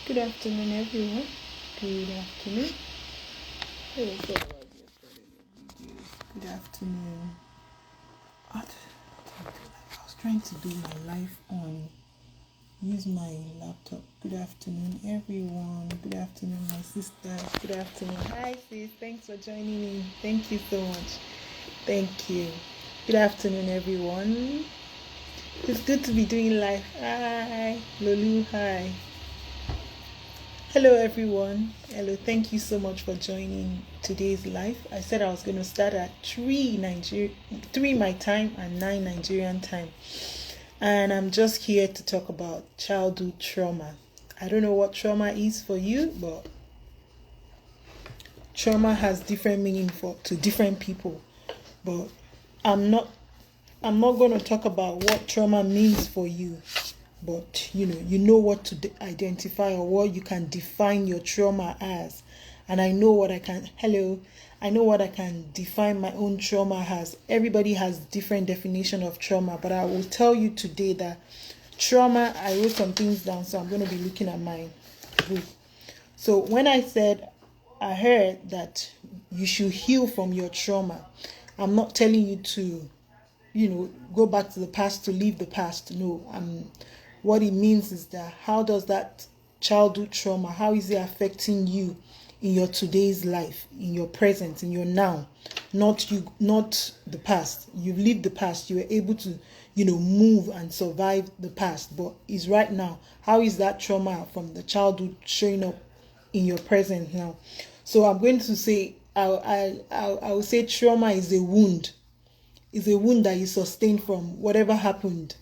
Good afternoon, everyone. Good afternoon. Good afternoon. What? I was trying to do my live on. Use my laptop. Good afternoon, everyone. Good afternoon, my sister. Good afternoon. Hi, sis. Thanks for joining me. Thank you so much. Thank you. Good afternoon, everyone. It's good to be doing live. Hi, Lolu. Hi. Hello, everyone. Hello. Thank you so much for joining today's live. I said I was going to start at 3 my time and 9 Nigerian time. And I'm just here to talk about childhood trauma. I don't know what trauma is for you, but trauma has different meaning to different people. But I'm not going to talk about what trauma means for you. But you know what to identify or what you can define your trauma as. And I know what I can define my own trauma as. Everybody has different definition of trauma, but I will tell you today that trauma, I wrote some things down, so I'm going to be looking at my book. So when I heard that you should heal from your trauma, I'm not telling you to go back to the past to leave the past. No, what it means is that how does that childhood trauma, how is it affecting you in your today's life, in your present, in your now? Not the past. You've lived the past. You were able to, move and survive the past. But it's right now. How is that trauma from the childhood showing up in your present now? So I'm going to say, I will say trauma is a wound. It's a wound that you sustained from whatever happened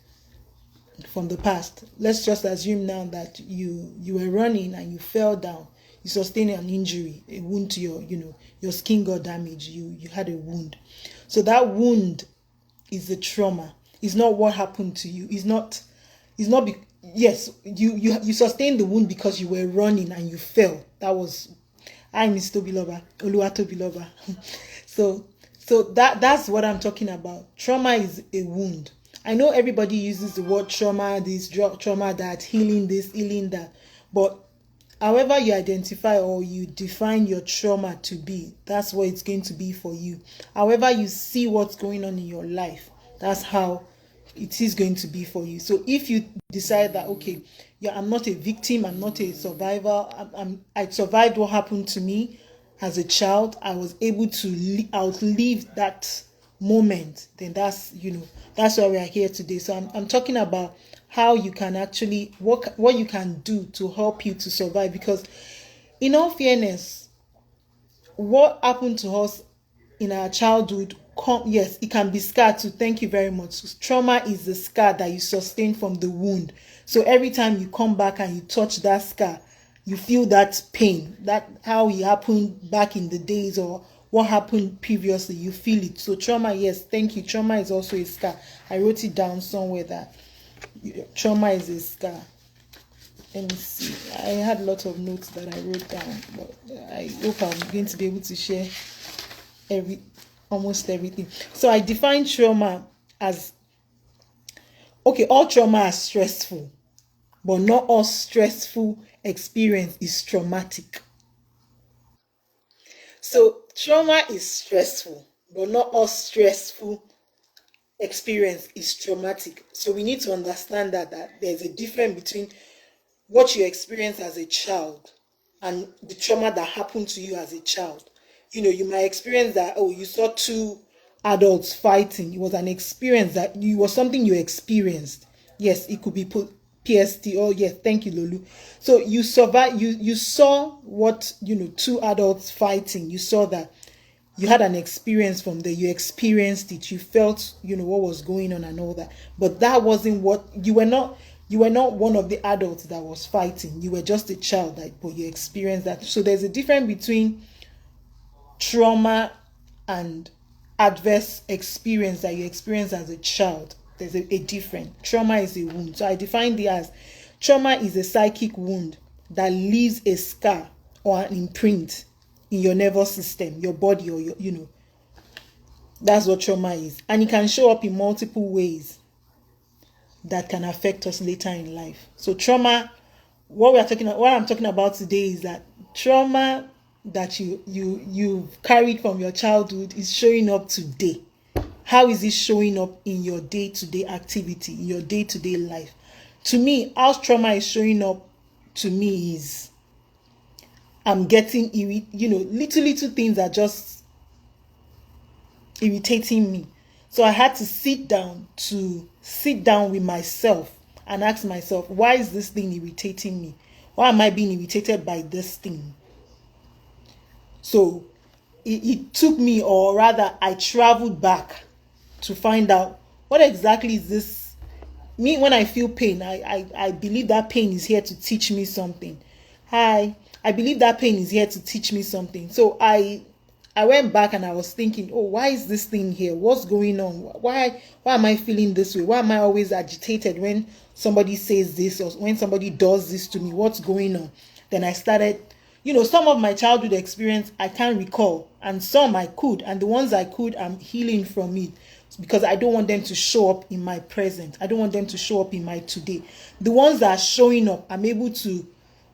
from the past. Let's just assume now that you were running and you fell down. You sustained an injury, a wound to your skin got damaged. You had a wound. So that wound is the trauma. It's not what happened to you. Yes, you sustained the wound because you were running and you fell. That was Miss Tobiloba, Oluwatobiloba. So that's what I'm talking about. Trauma is a wound. I know everybody uses the word trauma, this trauma, that, healing this, healing that. But however you identify or you define your trauma to be, that's what it's going to be for you. However you see what's going on in your life, that's how it is going to be for you. So if you decide that, okay, yeah, I'm not a victim, I'm not a survivor, I survived what happened to me as a child, I was able to outlive that moment, then that's why we are here today. So I'm talking about how you can actually what you can do to help you to survive, because in all fairness, what happened to us in our childhood, yes, it can be scar too. Thank you very much. Trauma is the scar that you sustain from the wound. So every time you come back and you touch that scar, you feel that pain, that how it happened back in the days or what happened previously, you feel it. So trauma, yes, thank you. Trauma is also a scar. I wrote it down somewhere that trauma is a scar. Let me see. I had a lot of notes that I wrote down, but I hope I'm going to be able to share almost everything. So I define trauma as, okay, all trauma is stressful, but not all stressful experience is traumatic. So trauma is stressful, but not all stressful experience is traumatic. So we need to understand that there's a difference between what you experience as a child and the trauma that happened to you as a child. You might experience that, oh, you saw two adults fighting. It was an experience was something you experienced. Yes, it could be put PST. Oh, yes, thank you, Lulu. So you survived, you saw what, two adults fighting. You saw that, you had an experience from there, you experienced it, you felt what was going on and all that. But that wasn't what you were not one of the adults that was fighting. You were just a child, but you experienced that. So there's a difference between trauma and adverse experience that you experience as a child. There's a difference. Trauma is a wound. So I define it as, trauma is a psychic wound that leaves a scar or an imprint in your nervous system, your body, or your, that's what trauma is. And it can show up in multiple ways that can affect us later in life. So trauma, what I'm talking about today is that trauma that you've carried from your childhood is showing up today. How is it showing up in your day-to-day activity, in your day-to-day life? To me, how trauma is showing up to me is I'm getting little things are just irritating me. So I had to sit down with myself and ask myself, why is this thing irritating me? Why am I being irritated by this thing? So it took me, or rather I traveled back to find out what exactly is this. Me, when I feel pain, I believe that pain is here to teach me something. I believe that pain is here to teach me something. So I went back and I was thinking, oh, why is this thing here? What's going on? Why am I feeling this way? Why am I always agitated when somebody says this or when somebody does this to me? What's going on? Then I started, some of my childhood experience I can't recall, and some I could, and the ones I could, I'm healing from it because I don't want them to show up in my present. I don't want them to show up in my today. The ones that are showing up, I'm able to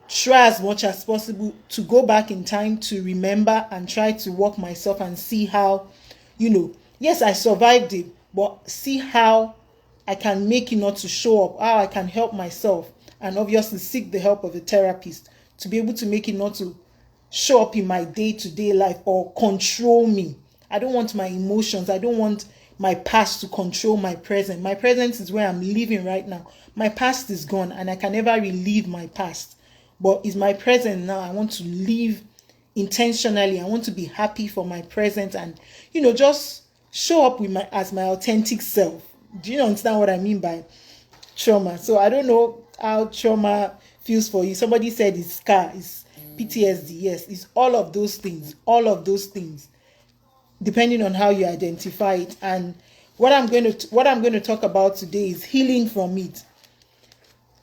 try as much as possible to go back in time to remember and try to work myself and see how, yes, I survived it, but see how I can make it not to show up, how I can help myself, and obviously seek the help of a therapist to be able to make it not to show up in my day-to-day life or control me. I don't want my emotions. I don't want my past to control my present. My present is where I'm living right now. My past is gone and I can never relive my past. But it's my present now. I want to live intentionally. I want to be happy for my present and, just show up with as my authentic self. Do you understand what I mean by trauma? So I don't know how trauma feels for you. Somebody said it's scar, it's PTSD. Yes, it's all of those things. All of those things, depending on how you identify it. And what I'm going to talk about today is healing from it.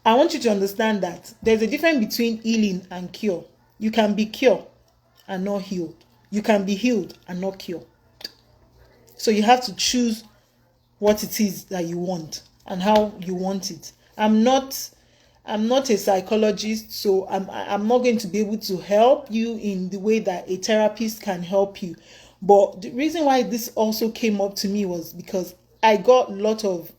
I want you to understand that there's a difference between healing and cure. You can be cured and not healed. You can be healed and not cured. So you have to choose what it is that you want and how you want it. I'm not a psychologist, so I'm not going to be able to help you in the way that a therapist can help you. But the reason why this also came up to me was because I got a lot of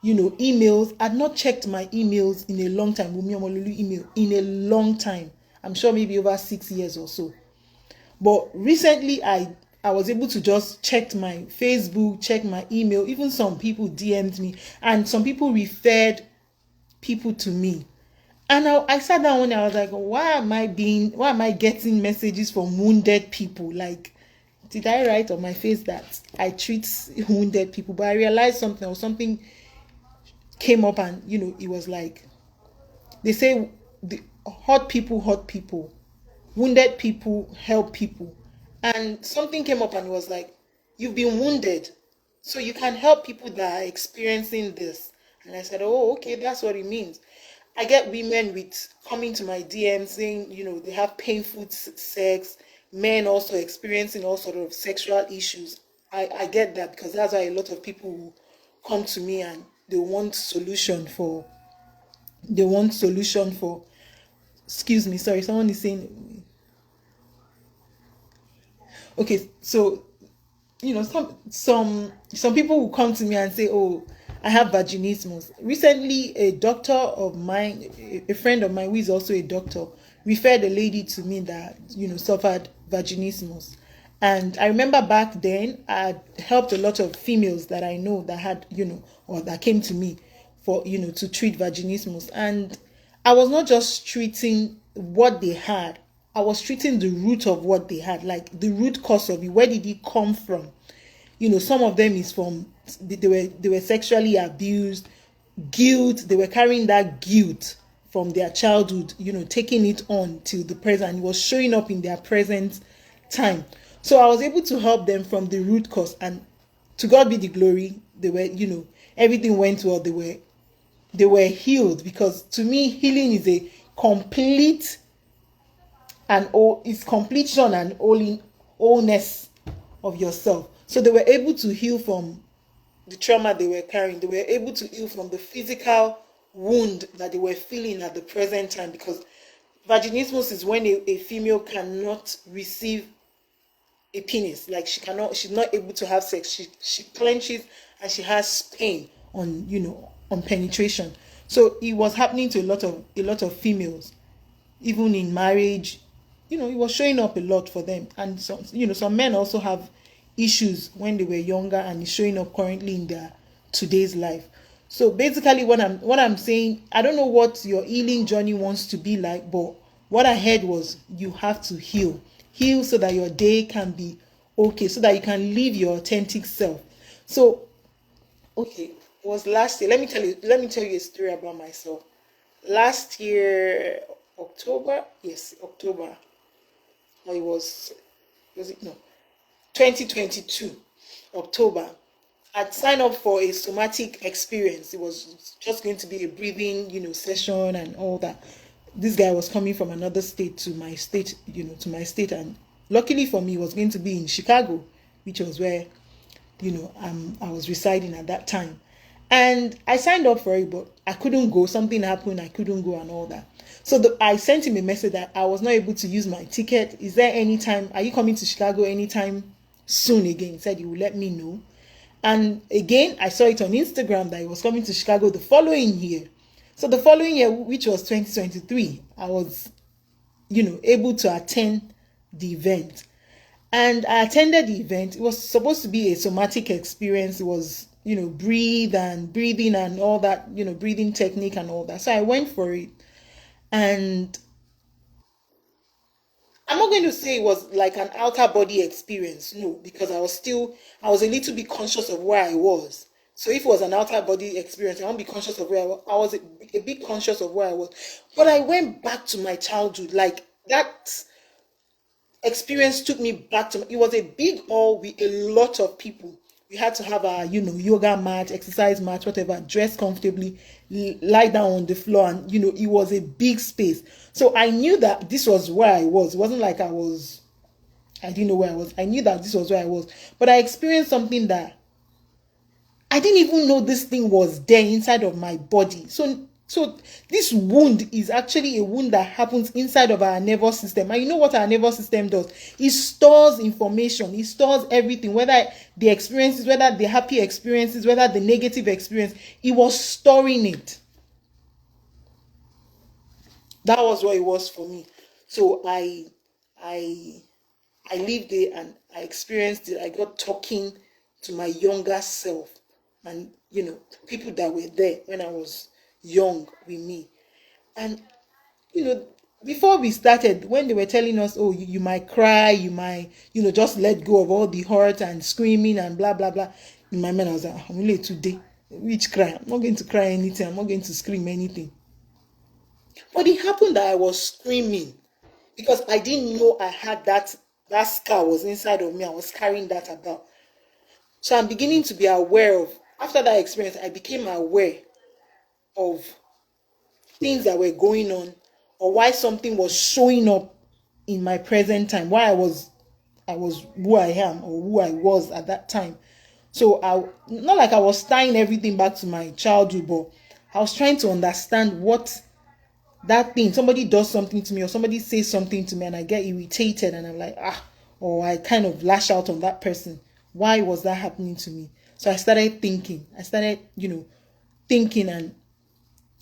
emails. I'd not checked my emails in a long time. Wunmi Omololu email in a long time. I'm sure maybe over 6 years or so. But recently I was able to just check my Facebook, check my email. Even some people DM'd me and some people referred people to me. And I sat down and I was like, why am I getting messages from wounded people? Like, did I write on my face that I treat wounded people? But I realized something came up and it was like, they say the hurt people, wounded people help people, and something came up and it was like, you've been wounded, so you can help people that are experiencing this. And I said, oh, okay, that's what it means. I get women with coming to my DM saying they have painful sex, men also experiencing all sort of sexual issues. I get that, because that's why a lot of people who come to me and they want solution for excuse me, sorry, someone is saying, okay, so some people will come to me and say, oh, I have vaginismus. Recently, a doctor of mine, a friend of mine who is also a doctor, referred a lady to me that suffered vaginismus. And I remember back then I helped a lot of females that I know that had or that came to me for to treat vaginismus. And I was not just treating what they had, I was treating the root of what they had, like the root cause of it. Where did it come from? Some of them is from they were sexually abused, guilt. They were carrying that guilt from their childhood, taking it on till the present. It was showing up in their present time. So I was able to help them from the root cause, and to God be the glory. They were, everything went well. They were healed, because to me, healing is a complete and it's completion and wholeness of yourself. So they were able to heal from the trauma they were carrying. They were able to heal from the physical wound that they were feeling at the present time, because vaginismus is when a female cannot receive a penis, like she's not able to have sex, she clenches and she has pain on, on penetration. So it was happening to a lot of females, even in marriage. It was showing up a lot for them. And some men also have issues when they were younger, and it's showing up currently in their today's life. So basically what I'm saying, I don't know what your healing journey wants to be like, but what I heard was you have to heal so that your day can be okay, so that you can live your authentic self. So okay, it was last year. Let me tell you a story about myself. Last year, October, yes, October, or it was it, no, 2022 October, I'd signed up for a somatic experience. It was just going to be a breathing, session and all that. This guy was coming from another state to my state, and luckily for me, it was going to be in Chicago, which was where, I was residing at that time. And I signed up for it, but I couldn't go. Something happened, I couldn't go and all that. So I sent him a message that I was not able to use my ticket. Is there any time? Are you coming to Chicago anytime soon again? He said he would let me know. And again, I saw it on Instagram that he was coming to Chicago the following year. So the following year, which was 2023, I was, able to attend the event. And I attended the event. It was supposed to be a somatic experience. It was, breathing and all that, breathing technique and all that. So I went for it. And I'm not going to say it was like an outer body experience, no, because I was a little bit conscious of where I was. So if it was an outer body experience, I won't be conscious of where I was. I was a bit conscious of where I was. But I went back to my childhood. Like that experience took me back to, it was a big hall with a lot of people. We had to have our, yoga mat, exercise mat, whatever, dress comfortably, lie down on the floor. And, it was a big space. So I knew that this was where I was. It wasn't like I didn't know where I was. I knew that this was where I was. But I experienced something that I didn't even know this thing was there inside of my body. So this wound is actually a wound that happens inside of our nervous system. And you know what our nervous system does? It stores information. It stores everything, whether the experiences, whether the happy experiences, whether the negative experience. It was storing it. That was what it was for me. So I lived it and I experienced it. I got talking to my younger self, and people that were there when I was young with me. And you know before we started, when they were telling us, oh, you might cry, you might, just let go of all the hurt and screaming and blah blah blah, in my mind I was like, I'm only today, which cry? I'm not going to cry anything, I'm not going to scream anything. But it happened that I was screaming because I didn't know I had that scar was inside of me. I was carrying that about. So I'm beginning to be aware of, after that experience, I became aware of things that were going on, or why something was showing up in my present time, why I was who I am or who I was at that time. So I, not like I was tying everything back to my childhood, but I was trying to understand what that thing, somebody does something to me or somebody says something to me and I get irritated and I'm like, or I kind of lash out on that person. Why was that happening to me? So I started thinking. Thinking, and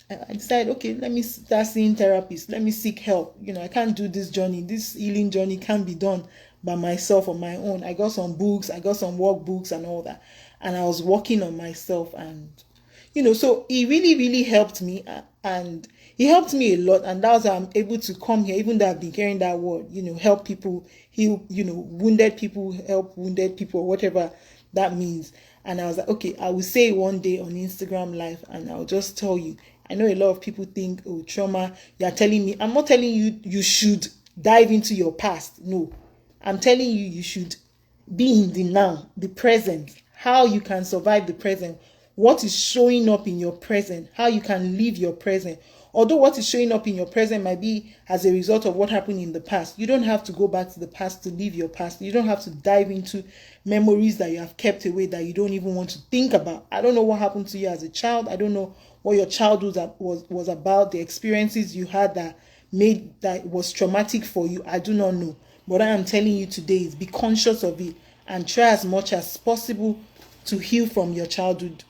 I decided, okay, let me start seeing therapists. Let me seek help. I can't do this journey. This healing journey can't be done by myself on my own. I got some books, I got some workbooks and all that. And I was working on myself, and so it really, really helped me, and it helped me a lot. And that's how I'm able to come here, even though I've been hearing that word, help people, heal, wounded people, help wounded people, or whatever that means. And I was like, okay, I will say one day on Instagram Live, and I'll just tell you. I know a lot of people think, oh, trauma, you're telling me. I'm not telling you you should dive into your past. No, I'm telling you you should be in the now, the present, how you can survive the present, what is showing up in your present, how you can live your present. Although what is showing up in your present might be as a result of what happened in the past, you don't have to go back to the past to live your past. You don't have to dive into memories that you have kept away that you don't even want to think about. I don't know what happened to you as a child. I don't know what your childhood was about, the experiences you had that was traumatic for you. I do not know. But what I am telling you today is be conscious of it and try as much as possible to heal from your childhood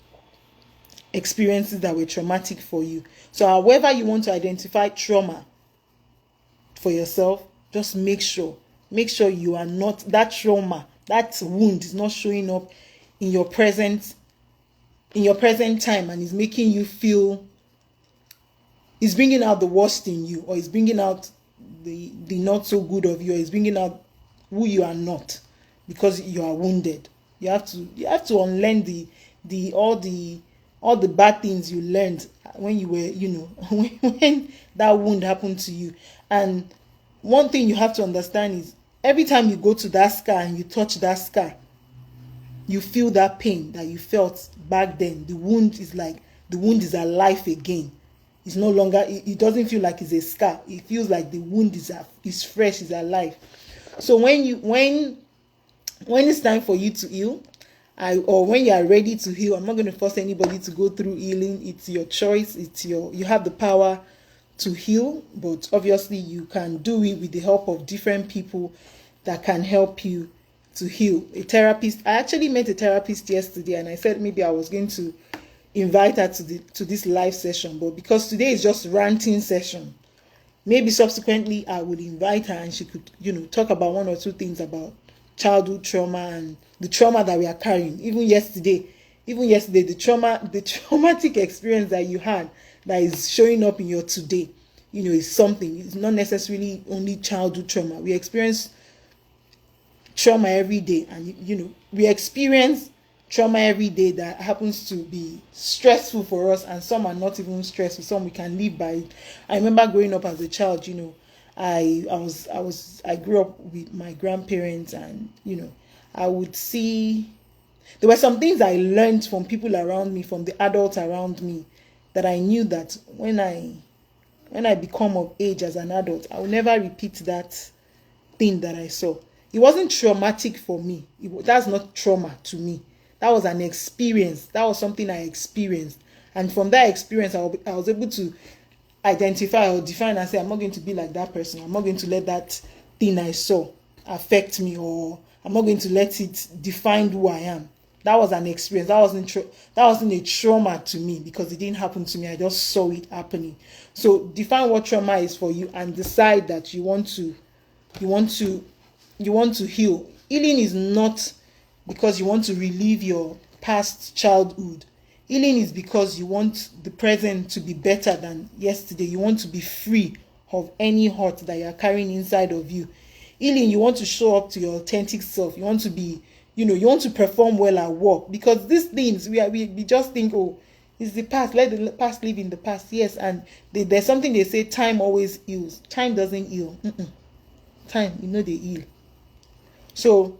experiences that were traumatic for you. So however you want to identify trauma for yourself, just make sure you are not, that trauma, that wound is not showing up in your present time and is making you feel, is bringing out the worst in you, or is bringing out the not so good of you, or is bringing out who you are not because you are wounded. You have to unlearn all the bad things you learned when you were, when that wound happened to you. And one thing you have to understand is every time you go to that scar and you touch that scar, you feel that pain that you felt back then. The wound is alive again. It's no longer, it doesn't feel like it's a scar. It feels like the wound is fresh, is alive. So when it's time for you to heal, or when you are ready to heal, I'm not going to force anybody to go through healing. It's your choice. You have the power to heal, but obviously you can do it with the help of different people that can help you to heal. A therapist. I actually met a therapist yesterday, and I said maybe I was going to invite her to this live session, but because today is just ranting session, maybe subsequently I would invite her and she could talk about one or two things about childhood trauma and the trauma that we are carrying. Even yesterday, the traumatic experience that you had that is showing up in your today, is something. It's not necessarily only childhood trauma. We experience trauma every day, and we experience trauma every day that happens to be stressful for us, and some are not even stressful. Some we can live by it. I remember growing up as a child. I grew up with my grandparents, and I would see there were some things I learned from people around me, from the adults around me, that I knew that when I become of age as an adult, I will never repeat that thing that I saw. It wasn't traumatic for me. That's not trauma to me. That was an experience. That was something I experienced. And from that experience, I was able to identify or define and say, I'm not going to be like that person. I'm not going to let that thing I saw affect me, or I'm not going to let it define who I am. That was an experience. That wasn't a trauma to me because it didn't happen to me. I just saw it happening. So define what trauma is for you and decide that you want to heal. Healing is not because you want to relive your past childhood. Healing is because you want the present to be better than yesterday. You want to be free of any hurt that you are carrying inside of you. Healing, you want to show up to your authentic self. You want to be, you want to perform well at work. Because these things, we just think, oh, it's the past. Let the past live in the past. Yes, and there's something they say, time always heals. Time doesn't heal. Time, they heal. So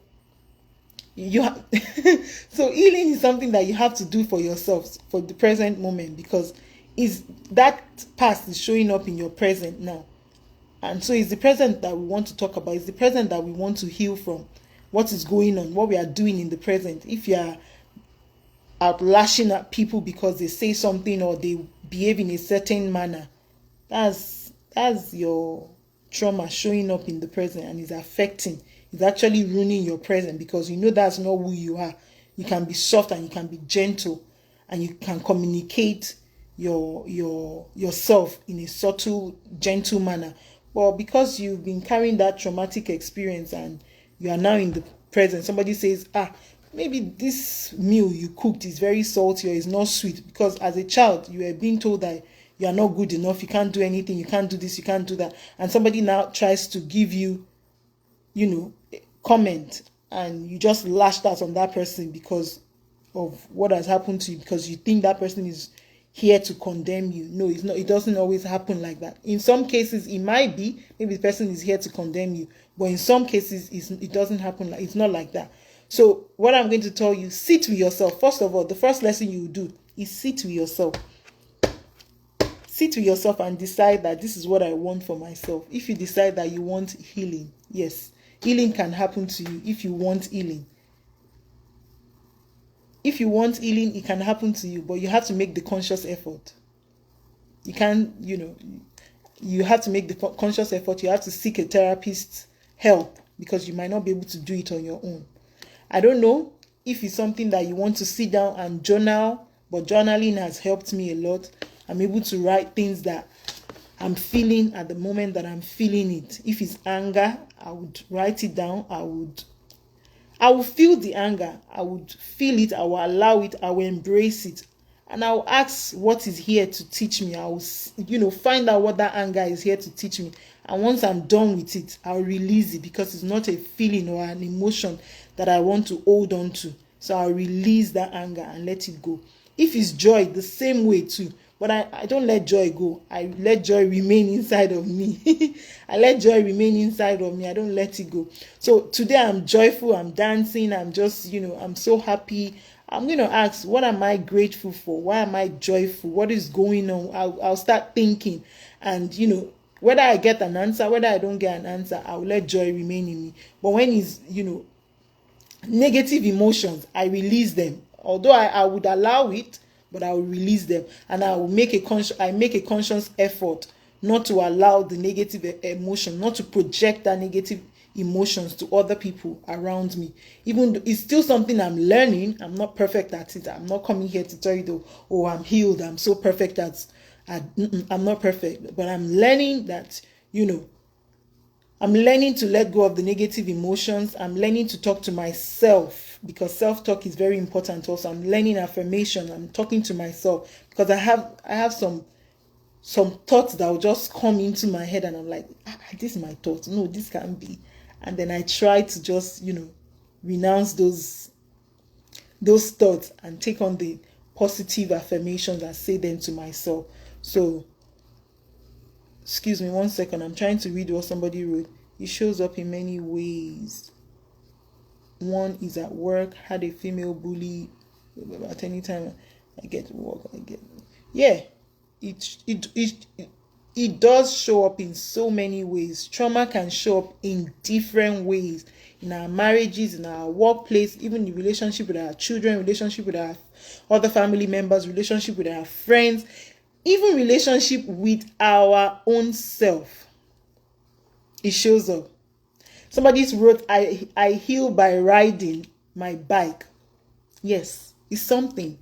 so healing is something that you have to do for yourself, for the present moment, because is that past is showing up in your present now. And so it's the present that we want to talk about. It's the present that we want to heal from. What is going on, what we are doing in the present. If you are out lashing at people because they say something or they behave in a certain manner, that's your trauma showing up in the present and is affecting. It's actually ruining your present, because that's not who you are. You can be soft and you can be gentle and you can communicate yourself in a subtle, gentle manner. Well, because you've been carrying that traumatic experience and you are now in the present, somebody says, maybe this meal you cooked is very salty or is not sweet, because as a child you were being told that you are not good enough, you can't do anything, you can't do this, you can't do that, and somebody now tries to give you comment, and you just lashed out on that person because of what has happened to you, because you think that person is here to condemn you. No, it's not. It doesn't always happen like that. In some cases it might be, maybe the person is here to condemn you, but in some cases it doesn't happen like, it's not like that. So what I'm going to tell you, sit with yourself. First of all, the first lesson you do is sit with yourself. Sit with yourself and decide that this is what I want for myself. If you decide that you want healing, yes, healing can happen to you if you want healing. If you want healing, it can happen to you, but you have to make the conscious effort. You can't, you have to make the conscious effort. You have to seek a therapist's help because you might not be able to do it on your own. I don't know if it's something that you want to sit down and journal, but journaling has helped me a lot. I'm able to write things that I'm feeling at the moment that I'm feeling it. If it's anger, I would write it down. I will feel the anger. I would feel it. I will allow it. I will embrace it. And I will ask what is here to teach me. I will, find out what that anger is here to teach me. And once I'm done with it, I'll release it because it's not a feeling or an emotion that I want to hold on to. So I'll release that anger and let it go. If it's joy, the same way too. But I don't let joy go. I let joy remain inside of me. I let joy remain inside of me. I don't let it go. So today I'm joyful. I'm dancing. I'm just, I'm so happy. I'm going to ask, what am I grateful for? Why am I joyful? What is going on? I'll start thinking. And, whether I get an answer, whether I don't get an answer, I'll let joy remain in me. But when it's, negative emotions, I release them. Although I would allow it, but I will release them. And I will make a conscious effort not to allow the negative emotion, not to project that negative emotions to other people around me. Even though it's still something I'm learning. I'm not perfect at it. I'm not coming here to tell you though, oh, I'm healed, I'm so perfect I'm not perfect, but I'm learning that, I'm learning to let go of the negative emotions. I'm learning to talk to myself because self-talk is very important also. I'm learning affirmation. I'm talking to myself because I have some thoughts that will just come into my head and I'm like, this is my thought. No, this can't be. And then I try to just, renounce those thoughts and take on the positive affirmations and say them to myself. So, excuse me 1 second. I'm trying to read what somebody wrote. It shows up in many ways. One is at work, had a female bully. At any time I get to work, it does show up in so many ways. Trauma can show up in different ways. In our marriages, in our workplace, even in relationship with our children, relationship with our other family members, relationship with our friends, even relationship with our own self. It shows up. Somebody wrote, I heal by riding my bike. Yes, it's something.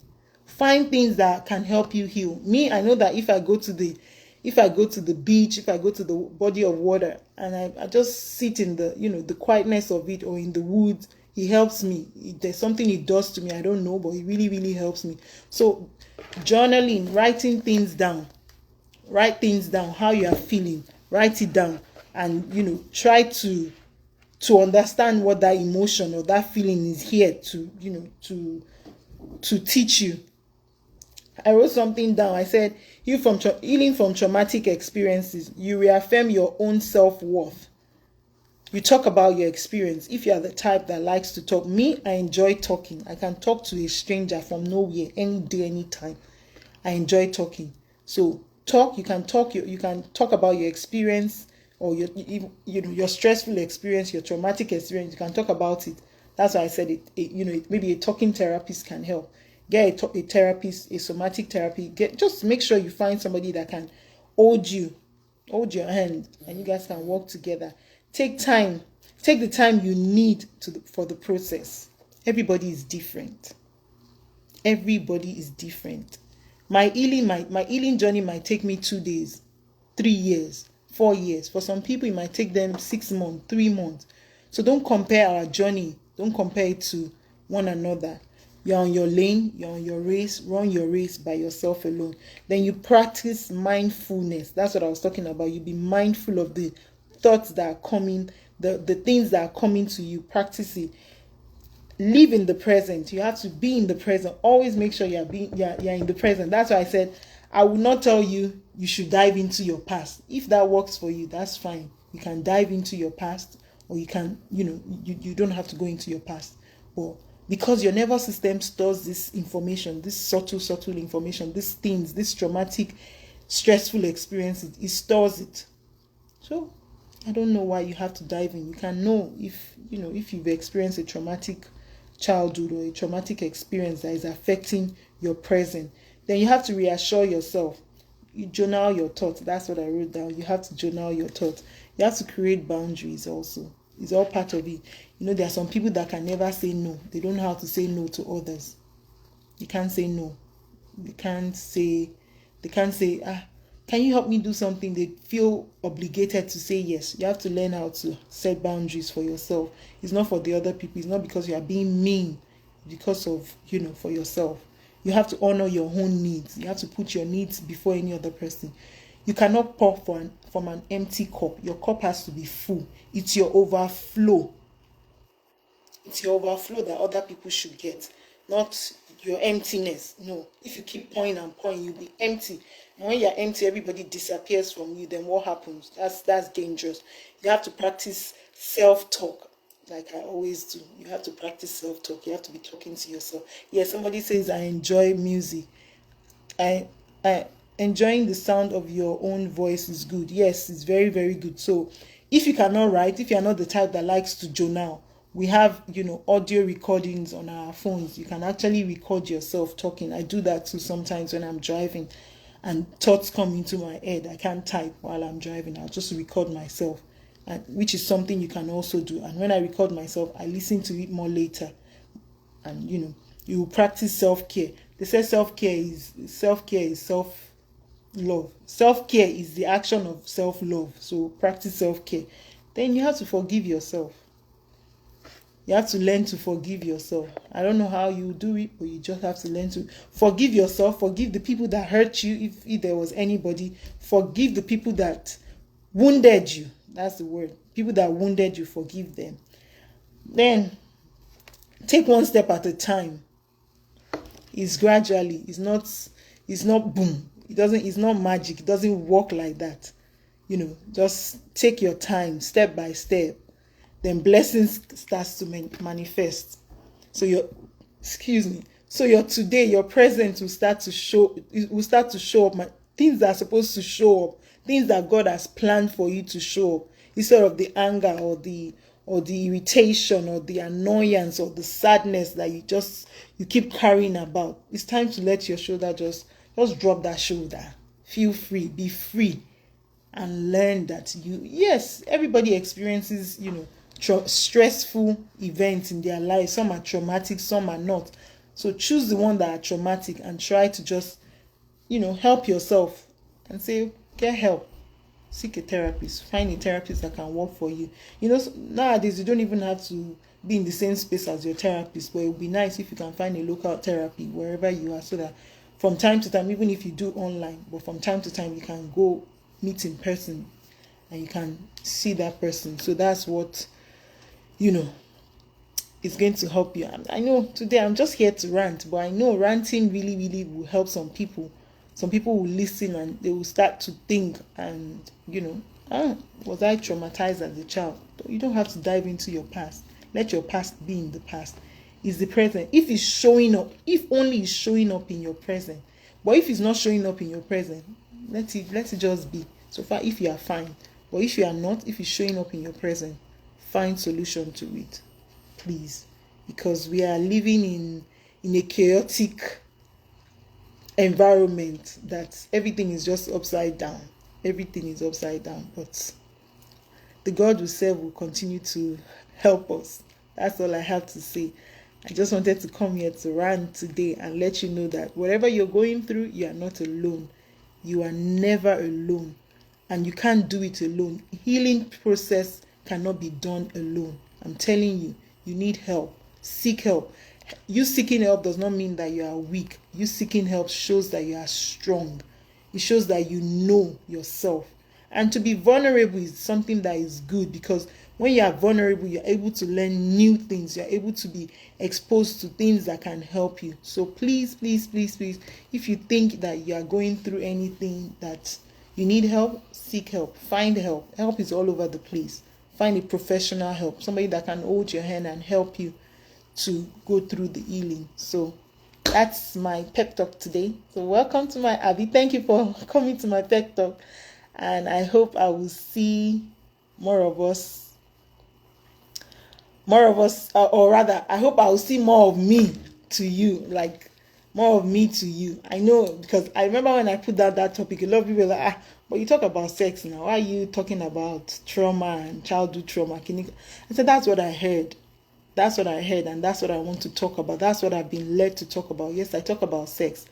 Find things that can help you heal. Me, I know that if I go to the beach, if I go to the body of water and I just sit in the, the quietness of it or in the woods, it helps me. There's something it does to me. I don't know, but it really, really helps me. So journaling, writing things down, write things down, how you are feeling, write it down and, try to understand what that emotion or that feeling is here to, to teach you. I wrote something down. I said, healing from traumatic experiences, you reaffirm your own self-worth. You talk about your experience. If you are the type that likes to talk, me, I enjoy talking. I can talk to a stranger from nowhere, any day, anytime. I enjoy talking. So you can talk about your experience or your stressful experience, your traumatic experience. You can talk about it. That's why I said it. Maybe a talking therapist can help. Get a therapist, a somatic therapy. Just make sure you find somebody that can hold your hand, and you guys can work together. Take the time you need for the process. Everybody is different. My healing journey might take me 2 days, 3 years, 4 years. For some people, it might take them 6 months, 3 months. So don't compare our journey. Don't compare it to one another. You're on your lane, you're on your race, run your race by yourself alone. Then you practice mindfulness. That's what I was talking about. You be mindful of the thoughts that are coming, the things that are coming to you. Practice it. Live in the present. You have to be in the present. Always make sure you're in the present. That's why I said I will not tell you should dive into your past. If that works for you, that's fine. You can dive into your past, or you can, you don't have to go into your past. But because your nervous system stores this information, this subtle information, these things, this traumatic, stressful experiences, it stores it. So I don't know why you have to dive in. You can know if you've experienced a traumatic childhood or a traumatic experience that is affecting your present. Then you have to reassure yourself. you journal your thoughts. That's what I wrote down. You have to journal your thoughts. You have to create boundaries also. It's all part of it. There are some people that can never say no. They don't know how to say no to others. You can't say no. They can't say, can you help me do something? They feel obligated to say yes. You have to learn how to set boundaries for yourself. It's not for the other people. It's not because you are being mean, because of, for yourself. You have to honor your own needs. You have to put your needs before any other person. You cannot pour from an empty cup. Your cup has to be full. It's your overflow. It's your overflow that other people should get, not your emptiness. No, if you keep pouring and pouring, you'll be empty. And when you're empty, everybody disappears from you. Then what happens? That's dangerous. You have to practice self-talk, like I always do. You have to practice self-talk. You have to be talking to yourself. Yeah, somebody says, I enjoy music. I enjoying the sound of your own voice is good. Yes, it's very, very good. So if you cannot write, if you're not the type that likes to journal, we have audio recordings on our phones. You can actually record yourself talking. I do that too sometimes when I'm driving and thoughts come into my head. I can't type while I'm driving. I'll just record myself, which is something you can also do. And when I record myself, I listen to it more later. And you will practice self-care. They say self-care is self-love. Self-care is the action of self-love. So practice self-care. Then you have to forgive yourself. You have to learn to forgive yourself. I don't know how you do it, but you just have to learn to forgive yourself. Forgive the people that hurt you, if there was anybody. Forgive the people that wounded you. That's the word. People that wounded you, forgive them. Then take one step at a time. It's gradually. It's not boom. It's not magic. It doesn't work like that. Just take your time, step by step. Then blessings starts to manifest. So your today, your present will start to show. It will start to show up. Things that are supposed to show up, things that God has planned for you to show up, instead of the anger or the irritation or the annoyance or the sadness that you keep carrying about. It's time to let your shoulder just drop that shoulder. Feel free, be free, and learn that yes, everybody experiences stressful events in their life. Some are traumatic, some are not. So choose the one that are traumatic and try to just help yourself and say, get help. Seek a therapist. Find a therapist that can work for you. Nowadays you don't even have to be in the same space as your therapist, but it would be nice if you can find a local therapy wherever you are, so that from time to time, even if you do online, but from time to time you can go meet in person and you can see that person. So that's what is going to help you. I know today I'm just here to rant, but I know ranting really, really will help some people. Some people will listen and they will start to think and, was I traumatized as a child? You don't have to dive into your past. Let your past be in the past. It's the present. If it's showing up, if only it's showing up in your present. But if it's not showing up in your present, let it just be. So far, if you are fine. But if you are not, if it's showing up in your present, find solution to it, please. Because we are living in a chaotic environment that everything is just upside down. Everything is upside down. But the God we serve will continue to help us. That's all I have to say. I just wanted to come here to rant today and let you know that whatever you're going through, you are not alone. You are never alone. And you can't do it alone. Healing process cannot be done alone. I'm telling you, you need help. Seek help. You seeking help does not mean that you are weak. You seeking help shows that you are strong. It shows that you know yourself. And to be vulnerable is something that is good, because when you are vulnerable, you're able to learn new things. You're able to be exposed to things that can help you. So please, please, please, please, if you think that you are going through anything that you need help, seek help. Find help. Help is all over the place. Find a professional help. Somebody that can hold your hand and help you to go through the healing. So that's my pep talk today. So welcome to my Abby. Thank you for coming to my pep talk. And I hope I will see more of us, or rather, I hope I will see more of me to you. Like, more of me to you. I know, because I remember when I put that topic, a lot of people were like, but you talk about sex now. Why are you talking about trauma and childhood trauma? I said, that's what I heard. That's what I heard, and that's what I want to talk about. That's what I've been led to talk about. Yes, I talk about sex,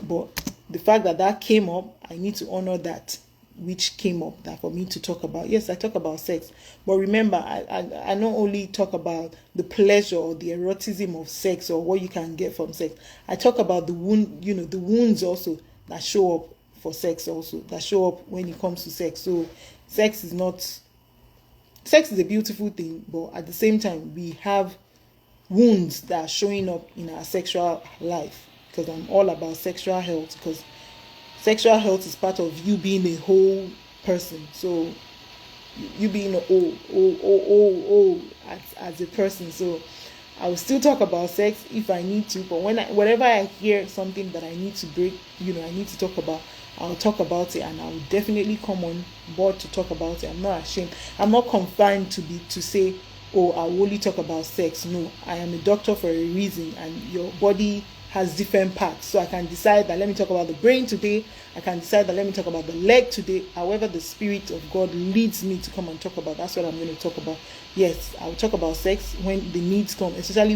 but the fact that came up, I need to honor that which came up, that for me to talk about. Yes, I talk about sex, but remember, I not only talk about the pleasure or the eroticism of sex or what you can get from sex. I talk about the the wounds also that show up for sex, also that show up when it comes to sex. So sex is not sex is a beautiful thing, but at the same time we have wounds that are showing up in our sexual life, because I'm all about sexual health, because sexual health is part of you being a whole person. So you being a whole as a person. So I will still talk about sex if I need to, but whenever I hear something that I need to break, I need to talk about, I'll talk about it, and I'll definitely come on board to talk about it. I'm not ashamed. I'm not confined to say, oh, I will only talk about sex. No, I am a doctor for a reason, and your body has different parts. So I can decide that let me talk about the brain today. I can decide that let me talk about the leg today. However, the Spirit of God leads me to come and talk about, that's what I'm going to talk about. Yes, I'll talk about sex when the needs come, especially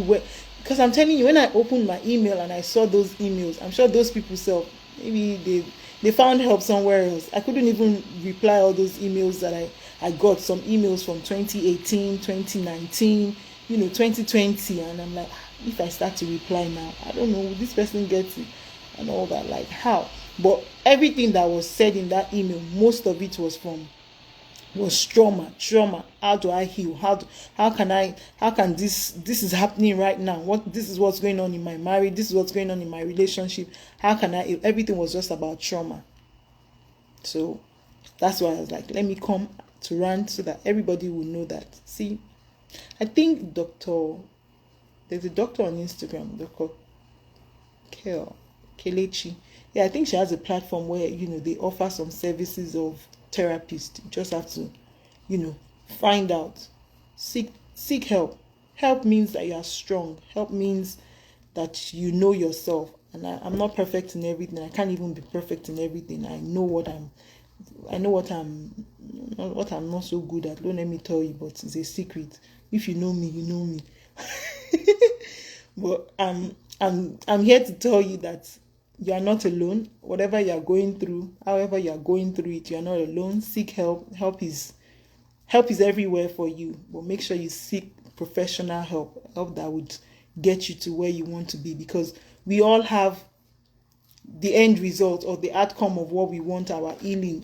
because I'm telling you, when I opened my email and I saw those emails, I'm sure those people said maybe they found help somewhere else. I couldn't even reply all those emails that I got. Some emails from 2018, 2019, 2020, and I'm like, if I start to reply now, I don't know, will this person gets it and all that, like how? But everything that was said in that email, most of it was trauma. How do I heal? How can this is happening right now? This is what's going on in my marriage, this is what's going on in my relationship. How can I heal? Everything was just about trauma. So that's why I was like, let me come to rant so that everybody will know that. See, I think there's a doctor on Instagram, Dr. Kelechi. Yeah, I think she has a platform where they offer some services of therapists. You just have to, find out, seek help. Help means that you are strong. Help means that you know yourself. And I'm not perfect in everything. I can't even be perfect in everything. I know what I'm not so good at. Don't let me tell you, but it's a secret. If you know me, you know me. But I'm here to tell you that you are not alone. Whatever you are going through, however you are going through it, you are not alone. Seek help. Help is everywhere for you, but make sure you seek professional help that would get you to where you want to be, because we all have the end result or the outcome of what we want our healing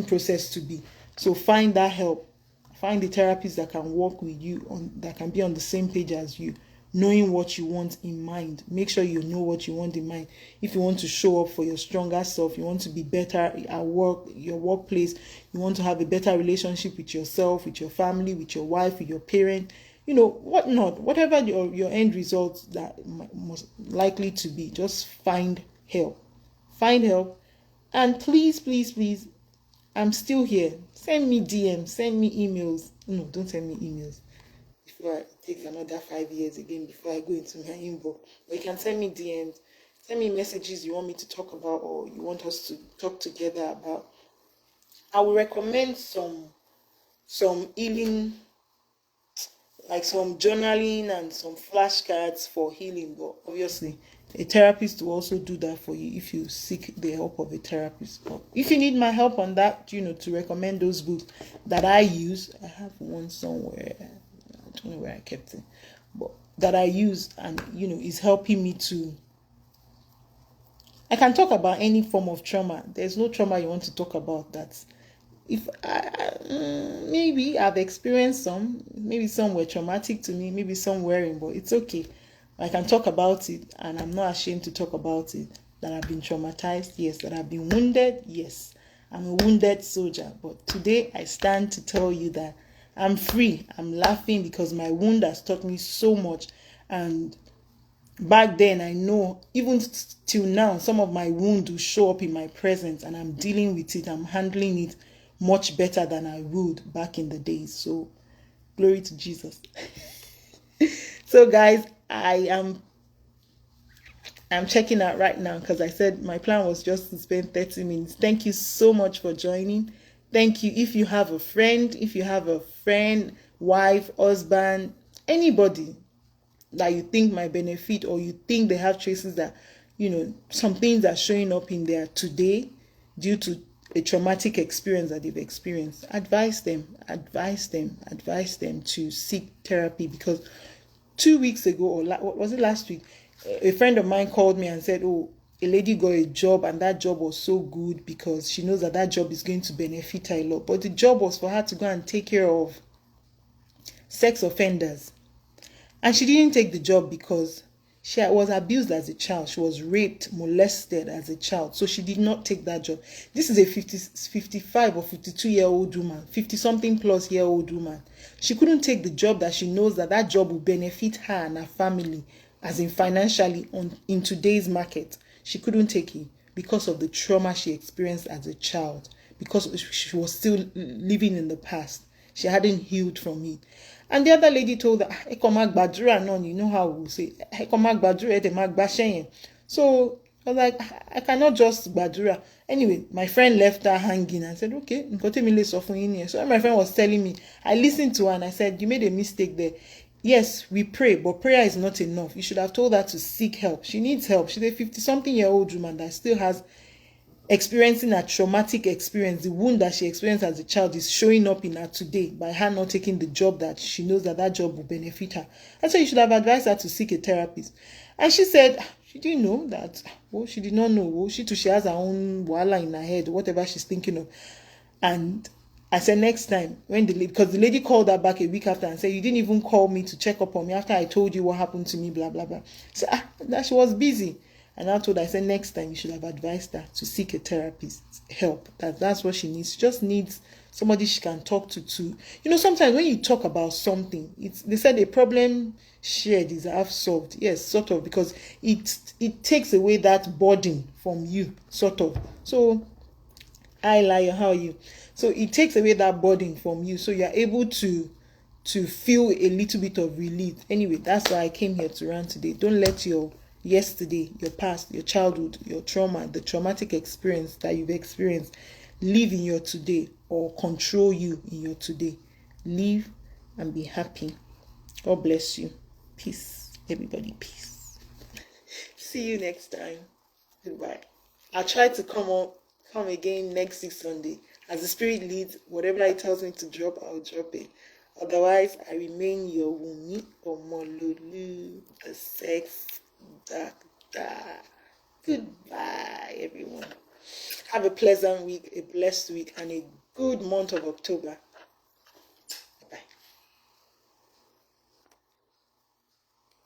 process to be. So find that help. Find the therapist that can work with you, that can be on the same page as you, knowing what you want in mind. Make sure you know what you want in mind. If you want to show up for your stronger self, you want to be better at work, your workplace, you want to have a better relationship with yourself, with your family, with your wife, with your parent, whatever your end results that most likely to be, just find help. And please, I'm still here. Send me DMs, send me emails. No, don't send me emails before it takes another 5 years again before I go into my inbox. But you can send me DMs, send me messages you want me to talk about or you want us to talk together about. I will recommend some healing, like some journaling and some flashcards for healing. But obviously, a therapist will also do that for you if you seek the help of a therapist. But if you need my help on that, to recommend those books that I use, I have one somewhere. I don't know where I kept it, but that I use and is helping me to. I can talk about any form of trauma. There's no trauma you want to talk about that. If maybe I've experienced some, maybe some were traumatic to me, maybe some weren't, but it's okay. I can talk about it, and I'm not ashamed to talk about it. That I've been traumatized, yes. That I've been wounded, yes. I'm a wounded soldier, but today I stand to tell you that I'm free. I'm laughing because my wound has taught me so much, and back then I know even till now some of my wound will show up in my presence, and I'm dealing with it. I'm handling it much better than I would back in the days. So glory to Jesus. So guys, I am I'm checking out right now because I said my plan was just to spend 30 minutes. Thank you so much for joining. Thank you. If you have a friend, wife, husband, anybody that you think might benefit, or you think they have traces that, some things are showing up in there today due to a traumatic experience that they've experienced, advise them to seek therapy. Because 2 weeks ago, or was it last week, a friend of mine called me and said, oh, a lady got a job and that job was so good because she knows that that job is going to benefit her a lot, but the job was for her to go and take care of sex offenders. And she didn't take the job because she was abused as a child. She was raped, molested as a child. So she did not take that job. This is a 55 or 52-year-old woman, 50-something plus year old woman. She couldn't take the job that she knows that that job will benefit her and her family, as in financially, in today's market. She couldn't take it because of the trauma she experienced as a child, because she was still living in the past. She hadn't healed from it. And the other lady told her, you know how we say, so I was like, I cannot just badura. Anyway, my friend left her hanging and said, okay, so when my friend was telling me, I listened to her and I said, you made a mistake there. Yes, we pray, but prayer is not enough. You should have told her to seek help. She needs help. She's a 50-something-year-old woman that still has experiencing a traumatic experience. The wound that she experienced as a child is showing up in her today by her not taking the job that she knows that that job will benefit her. And so you should have advised her to seek a therapist. And she said she didn't know that. Well, she did not know. Well, she has her own wala in her head, whatever she's thinking of. And I said, next time, because the lady called her back a week after and said, you didn't even call me to check up on me after I told you what happened to me, blah, blah, blah. So that she was busy. And I told her, I said, next time you should have advised her to seek a therapist help. That's what she needs. She just needs somebody she can talk to. Sometimes when you talk about something, they said a problem shared is half solved. Yes, sort of, because it takes away that burden from you, sort of. So, hi, Liar, how are you? So it takes away that burden from you. So you're able to feel a little bit of relief. Anyway, that's why I came here to rant today. Don't let your yesterday, your past, your childhood, your trauma, the traumatic experience that you've experienced live in your today or control you in your today. Live and be happy. God bless you. Peace, everybody. Peace. See you next time. Goodbye. I'll try to come again next week Sunday. As the Spirit leads, whatever it tells me to drop, I'll drop it. Otherwise, I remain your Wumi Omololu, the sex doctor. Goodbye, everyone. Have a pleasant week, a blessed week, and a good month of October.